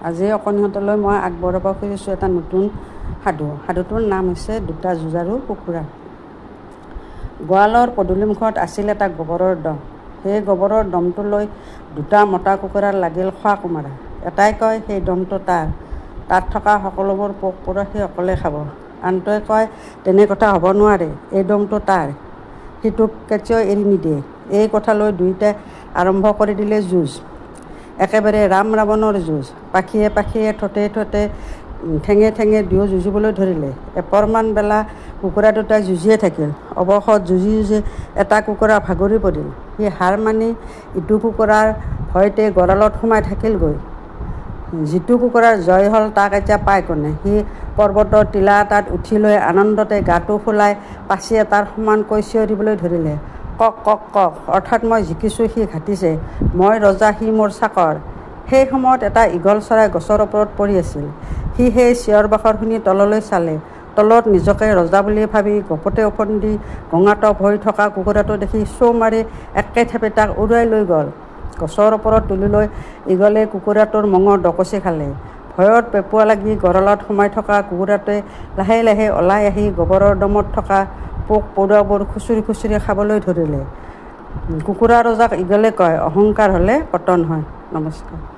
আজি অকণিহঁতলৈ মই আগবঢ়াব খুজিছোঁ এটা নতুন সাধু। সাধুটোৰ নাম হৈছে দুটা যুঁজাৰু কুকুৰা। গোৱালৰ পদূলিমুখত আছিল এটা গোবৰৰ দম। সেই গোবৰৰ দমটো লৈ দুটা মতা কুকুৰাৰ লাগিল খোৱা কোমাৰা। এটাই কয় সেই দমটো তাত থকা সকলোবোৰ পোক পৰুৱা সি অকলে খাব। আনটোৱে কয় তেনে কথা হ'ব নোৱাৰে, এই দমটো তাৰ, সিটোক কেতিয়াও এৰি নিদিয়ে। এই কথা লৈ দুয়োটাই আৰম্ভ কৰি দিলে যুঁজ। একেবাৰে ৰাম ৰাৱণৰ যুঁজ। পাখিয়ে পাখিয়ে ঠোঁটে ঠেঙে ঠেঙে দুয়ো যুঁজিবলৈ ধৰিলে। এপৰমান বেলা কুকুৰা দুটাই যুঁজিয়ে থাকিল। অৱশেষত যুঁজি এটা কুকুৰা ভাগৰি পৰিল। সি হাৰ মানি ইটো কুকুৰাৰ ভয়তে গঁৰালত সোমাই থাকিলগৈ। যিটো কুকুৰাৰ জয় হ'ল তাক এতিয়া পাই কোনে। সি পৰ্বতৰ টিলা এটাত উঠি লৈ আনন্দতে গাটো ফুলাই পাচি এটাৰ সমানকৈ চিঞৰিবলৈ ধৰিলে, কক কক কক, অৰ্থাৎ মই জিকিছোঁ সি ঘাটিছে, মই ৰজা সি মোৰ চাকৰ। সেই সময়ত এটা ঈগল চৰাই গছৰ ওপৰত পৰি আছিল। সি সেই চিঞৰ বাখৰ শুনি তললৈ চালে। তলত নিজকে ৰজা বুলি ভাবি গপতে ওফন্দি গঙাটপ হৈ থকা কুকুৰাটো দেখি চৌ মাৰি একে থেপে তাক উৰুৱাই লৈ গ'ল। গছৰ ওপৰত তুলি লৈ ঈগলে কুকুৰাটোৰ মঙহ ডকচি খালে। ভয়ত পেপুৱা লাগি গঁৰালত সোমাই থকা কুকুৰাটোৱে লাহে লাহে ওলাই আহি গোবৰৰ দমত থকা পোক পৰুৱাবোৰ খুচৰি খুচৰি খাবলৈ ধৰিলে। কুকুৰা ৰজাক ঈগলে কয়, অহংকাৰ হ'লে পতন হয়। নমস্কাৰ।